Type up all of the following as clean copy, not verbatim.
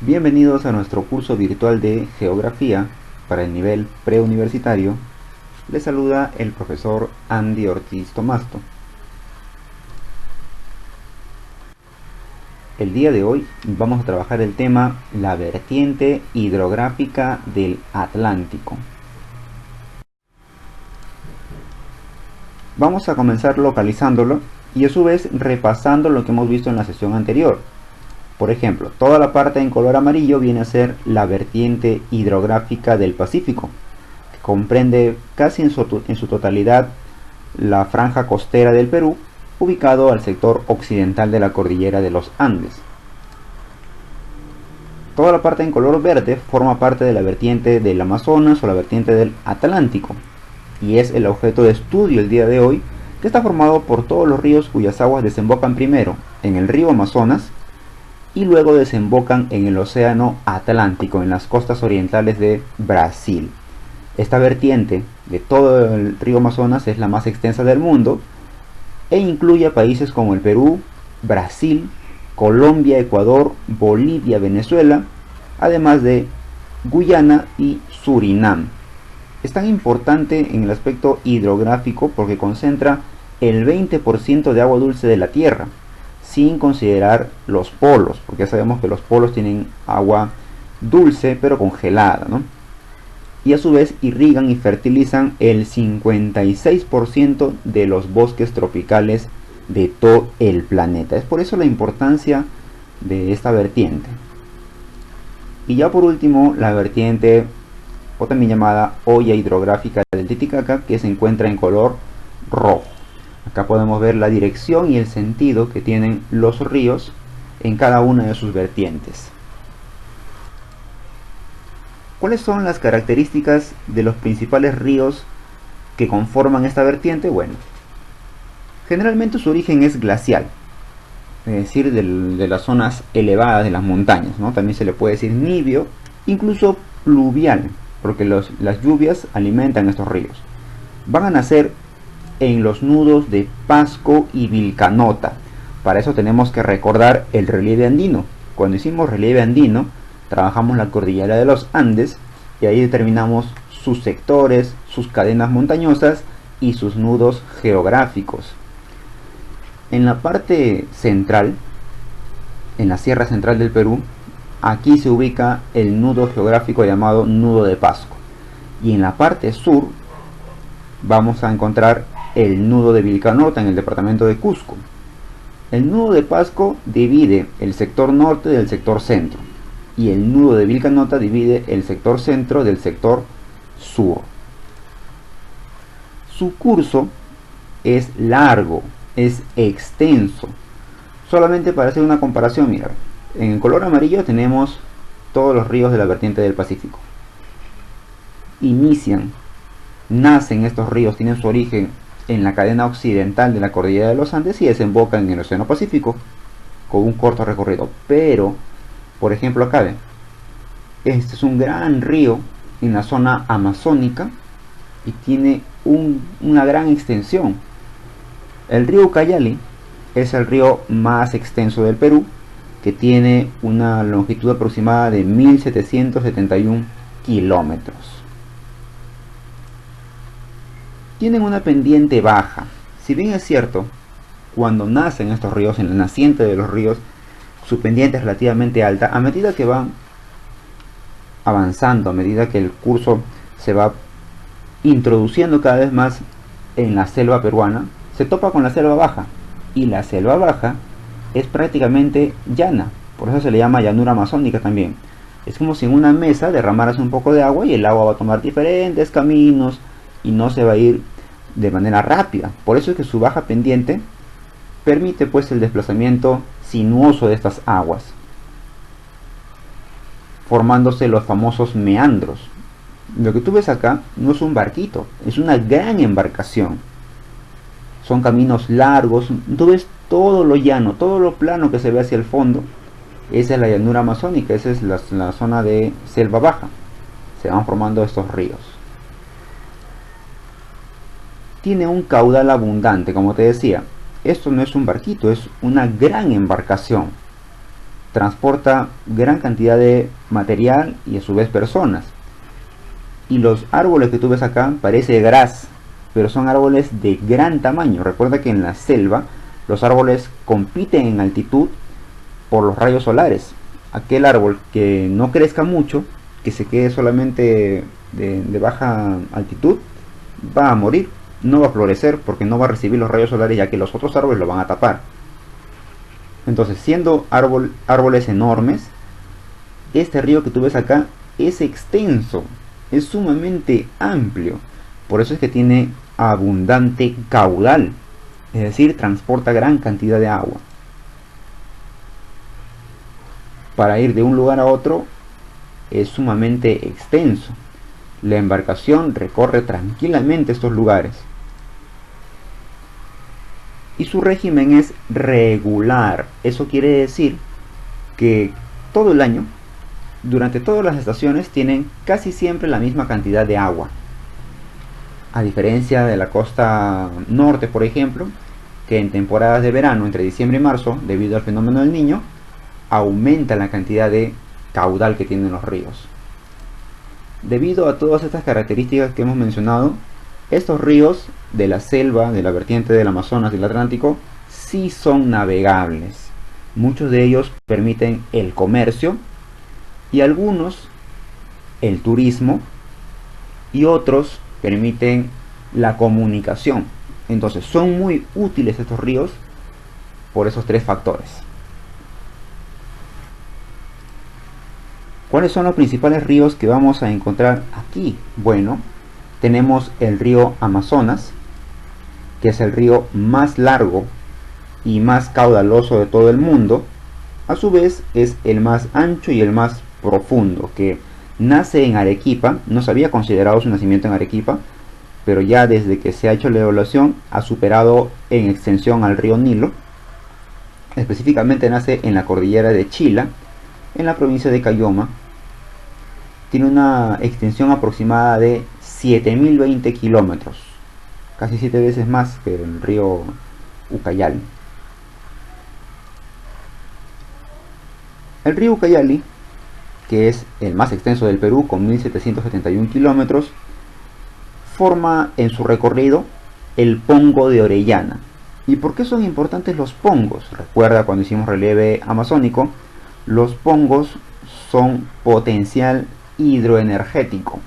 Bienvenidos a nuestro curso virtual de Geografía para el nivel preuniversitario. Les saluda el profesor Andy Ortiz Tomasto. El día de hoy vamos a trabajar el tema la vertiente hidrográfica del Atlántico. Vamos a comenzar localizándolo y a su vez repasando lo que hemos visto en la sesión anterior. Por ejemplo, toda la parte en color amarillo viene a ser la vertiente hidrográfica del Pacífico, que comprende casi en su totalidad la franja costera del Perú, ubicado al sector occidental de la cordillera de los Andes. Toda la parte en color verde forma parte de la vertiente del Amazonas o la vertiente del Atlántico, y es el objeto de estudio el día de hoy, que está formado por todos los ríos cuyas aguas desembocan primero en el río Amazonas y luego desembocan en el océano Atlántico, en las costas orientales de Brasil. Esta vertiente de todo el río Amazonas es la más extensa del mundo e incluye a países como el Perú, Brasil, Colombia, Ecuador, Bolivia, Venezuela, además de Guyana y Surinam. Es tan importante en el aspecto hidrográfico porque concentra el 20% de agua dulce de la Tierra, sin considerar los polos, porque ya sabemos que los polos tienen agua dulce pero congelada, ¿no? Y a su vez irrigan y fertilizan el 56% de los bosques tropicales de todo el planeta. Es por eso la importancia de esta vertiente. Y ya por último, la vertiente, o también llamada olla hidrográfica del Titicaca, que se encuentra en color rojo. Acá podemos ver la dirección y el sentido que tienen los ríos en cada una de sus vertientes. ¿Cuáles son las características de los principales ríos que conforman esta vertiente? Bueno, generalmente su origen es glacial, es decir, de las zonas elevadas de las montañas, ¿no? También se le puede decir nibio, incluso pluvial, porque las lluvias alimentan estos ríos. Van a nacer en los nudos de Pasco y Vilcanota. Para eso tenemos que recordar el relieve andino. Cuando hicimos relieve andino, trabajamos la cordillera de los Andes y ahí determinamos sus sectores, sus cadenas montañosas y sus nudos geográficos. En la parte central, en la sierra central del Perú, aquí se ubica el nudo geográfico llamado nudo de Pasco, y en la parte sur vamos a encontrar el nudo de Vilcanota en el departamento de Cusco. El nudo de Pasco divide el sector norte del sector centro y el nudo de Vilcanota divide el sector centro del sector sur. Su curso es largo, es extenso. Solamente para hacer una comparación, mira, en color amarillo tenemos todos los ríos de la vertiente del Pacífico. Nacen estos ríos, tienen su origen en la cadena occidental de la cordillera de los Andes y desembocan en el océano Pacífico con un corto recorrido. Pero, por ejemplo, acá ven, este es un gran río en la zona amazónica y tiene una gran extensión. El río Ucayali es el río más extenso del Perú, que tiene una longitud aproximada de 1771 kilómetros. Tienen una pendiente baja. Si bien es cierto, cuando nacen estos ríos, en la naciente de los ríos, su pendiente es relativamente alta, a medida que van avanzando, a medida que el curso se va introduciendo cada vez más en la selva peruana, se topa con la selva baja, y la selva baja es prácticamente llana, por eso se le llama llanura amazónica también. Es como si en una mesa derramaras un poco de agua y el agua va a tomar diferentes caminos y no se va a ir de manera rápida. Por eso es que su baja pendiente permite pues el desplazamiento sinuoso de estas aguas, formándose los famosos meandros. Lo que tú ves acá no es un barquito, es una gran embarcación. Son caminos largos, tú ves todo lo llano, todo lo plano que se ve hacia el fondo. Esa es la llanura amazónica, esa es la zona de selva baja. Se van formando estos ríos. Tiene un caudal abundante, como te decía. Esto no es un barquito, es una gran embarcación. transporta gran cantidad de material y a su vez personas. Y los árboles que tú ves acá parece gras, pero son árboles de gran tamaño. Recuerda que en la selva los árboles compiten en altitud por los rayos solares. Aquel árbol que no crezca mucho, que se quede solamente de baja altitud, va a morir, no va a florecer porque no va a recibir los rayos solares, ya que los otros árboles lo van a tapar. Entonces, siendo árboles enormes, este río que tú ves acá es extenso, es sumamente amplio. Por eso es que tiene abundante caudal, es decir, transporta gran cantidad de agua. Para ir de un lugar a otro es sumamente extenso. La embarcación recorre tranquilamente estos lugares. Y su régimen es regular. Eso quiere decir que todo el año, durante todas las estaciones, tienen casi siempre la misma cantidad de agua. A diferencia de la costa norte, por ejemplo, que en temporadas de verano, entre diciembre y marzo, debido al fenómeno del Niño, aumenta la cantidad de caudal que tienen los ríos. Debido a todas estas características que hemos mencionado, estos ríos de la selva, de la vertiente del Amazonas y del Atlántico, sí son navegables. Muchos de ellos permiten el comercio y algunos el turismo y otros permiten la comunicación. Entonces son muy útiles estos ríos por esos tres factores. ¿Cuáles son los principales ríos que vamos a encontrar aquí? Bueno, tenemos el río Amazonas, que es el río más largo y más caudaloso de todo el mundo. A su vez es el más ancho y el más profundo, que nace en Arequipa. No se había considerado su nacimiento en Arequipa, pero ya desde que se ha hecho la evaluación ha superado en extensión al río Nilo. Específicamente nace en la cordillera de Chila, en la provincia de Cayoma. Tiene una extensión aproximada de 7020 kilómetros, casi 7 veces más que el río Ucayali. El río Ucayali, que es el más extenso del Perú con 1771 kilómetros, forma en su recorrido el Pongo de Orellana. ¿Y por qué son importantes los pongos? Recuerda cuando hicimos relieve amazónico, los pongos son potencial hidroenergético.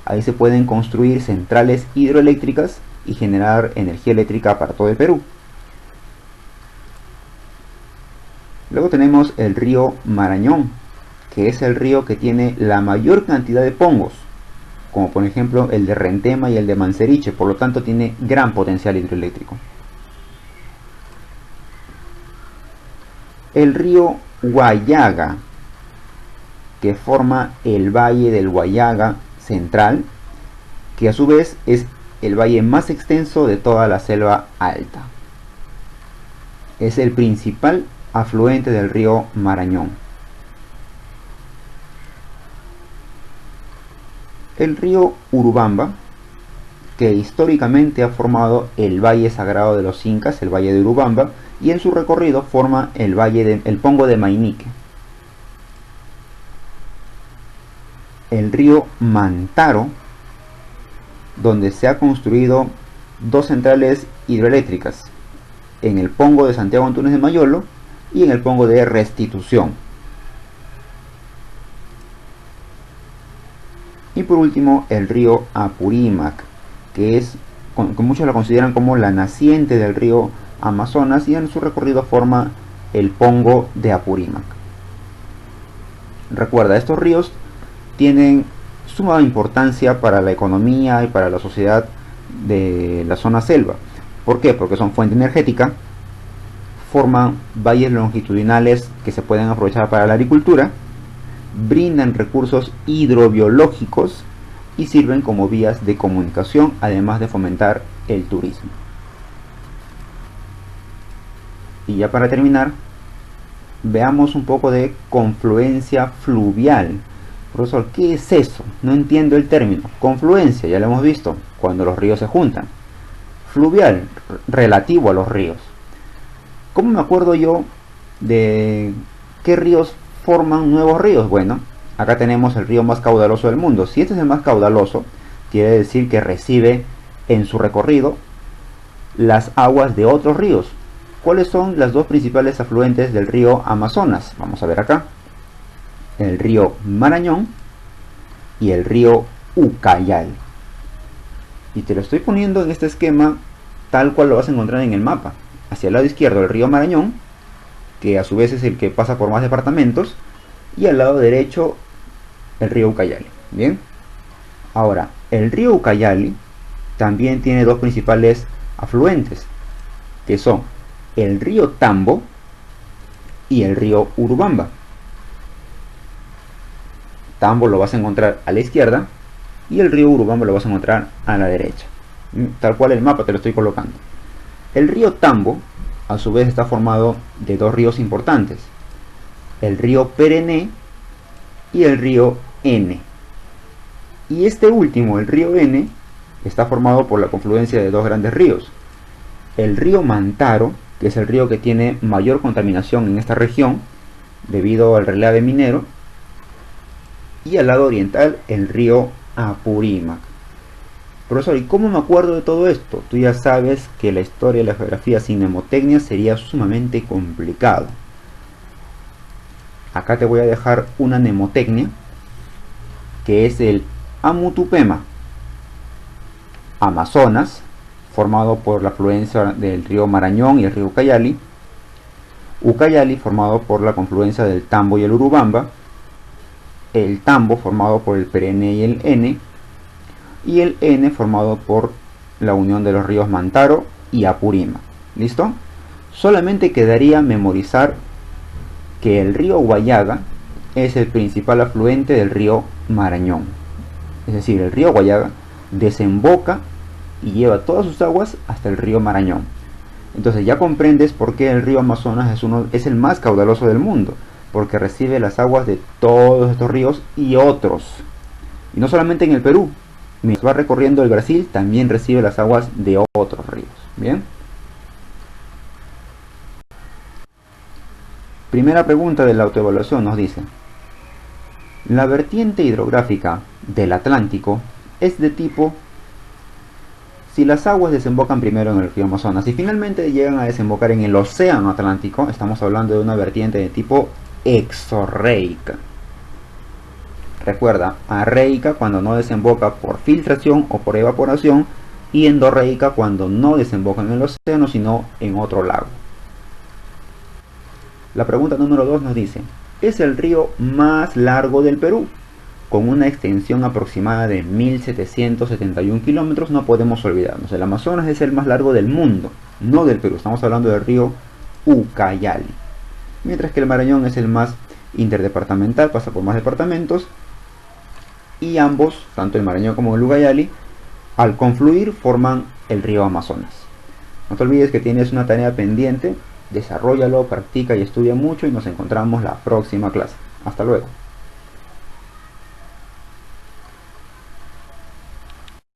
Ahí se pueden construir centrales hidroeléctricas y generar energía eléctrica para todo el Perú. Luego tenemos el río Marañón, que es el río que tiene la mayor cantidad de pongos, como por ejemplo el de Rentema y el de Manseriche, por lo tanto tiene gran potencial hidroeléctrico. El río Huallaga, que forma el valle del Huallaga central, que a su vez es el valle más extenso de toda la selva alta. Es el principal afluente del río Marañón. El río Urubamba, que históricamente ha formado el valle sagrado de los incas, el valle de Urubamba, y en su recorrido forma el Pongo de Mainique. El río Mantaro, donde se ha construido dos centrales hidroeléctricas, en el Pongo de Santiago Antunes de Mayolo y en el Pongo de Restitución. Y por último el río Apurímac, que muchos lo consideran como la naciente del río Amazonas, y en su recorrido forma el Pongo de Apurímac. Recuerda, estos ríos tienen suma importancia para la economía y para la sociedad de la zona selva. ¿Por qué? Porque son fuente energética, forman valles longitudinales que se pueden aprovechar para la agricultura, brindan recursos hidrobiológicos y sirven como vías de comunicación, además de fomentar el turismo. Y ya para terminar, veamos un poco de confluencia fluvial. Profesor, ¿qué es eso? No entiendo el término. Confluencia, ya lo hemos visto, cuando los ríos se juntan. Fluvial, relativo a los ríos. ¿Cómo me acuerdo yo de ¿Qué ríos forman nuevos ríos? Bueno, acá tenemos el río más caudaloso del mundo. Si este es el más caudaloso, quiere decir que recibe en su recorrido las aguas de otros ríos. ¿Cuáles son las dos principales afluentes del río Amazonas? Vamos a ver acá. El río Marañón y el río Ucayali. Y te lo estoy poniendo en este esquema tal cual lo vas a encontrar en el mapa. Hacia el lado izquierdo el río Marañón, que a su vez es el que pasa por más departamentos, y al lado derecho el río Ucayali. Bien, ahora el río Ucayali también tiene dos principales afluentes, que son el río Tambo y el río Urubamba. Tambo lo vas a encontrar a la izquierda y el río Urubamba lo vas a encontrar a la derecha, tal cual el mapa te lo estoy colocando. El río Tambo a su vez está formado de dos ríos importantes, el río Perené y el río N. Y este último, el río N, está formado por la confluencia de dos grandes ríos, el río Mantaro, que es el río que tiene mayor contaminación en esta región debido al relieve minero, y al lado oriental el río Apurímac. Profesor, ¿y cómo me acuerdo de todo esto? Tú ya sabes que la historia y la geografía sin mnemotecnia sería sumamente complicado. Acá te voy a dejar una mnemotecnia, que es el Amutupema. Amazonas, formado por la afluencia del río Marañón y el río Ucayali. Ucayali, formado por la confluencia del Tambo y el Urubamba. El Tambo, formado por el Perené y el N. Y el N, formado por la unión de los ríos Mantaro y Apurímac. ¿Listo? Solamente quedaría memorizar que el río Guallaga es el principal afluente del río Marañón. Es decir, el río Guallaga desemboca y lleva todas sus aguas hasta el río Marañón. Entonces ya comprendes por qué el río Amazonas es el más caudaloso del mundo, porque recibe las aguas de todos estos ríos y otros. Y no solamente en el Perú, mientras va recorriendo el Brasil también recibe las aguas de otros ríos. Bien. Primera pregunta de la autoevaluación nos dice: la vertiente hidrográfica del Atlántico es de tipo, si las aguas desembocan primero en el río Amazonas y finalmente llegan a desembocar en el océano Atlántico, estamos hablando de una vertiente de tipo exorreica. Recuerda, arreica cuando no desemboca por filtración o por evaporación, y endorreica cuando no desemboca en el océano sino en otro lago. La pregunta número 2 nos dice: es el río más largo del Perú, con una extensión aproximada de 1771 kilómetros. No podemos olvidarnos, el Amazonas es el más largo del mundo, no del Perú, estamos hablando del río Ucayali. Mientras que el Marañón es el más interdepartamental, pasa por más departamentos, y ambos, tanto el Marañón como el Ucayali, al confluir forman el río Amazonas. No te olvides que tienes una tarea pendiente, desarróllalo, practica y estudia mucho, y nos encontramos la próxima clase. Hasta luego.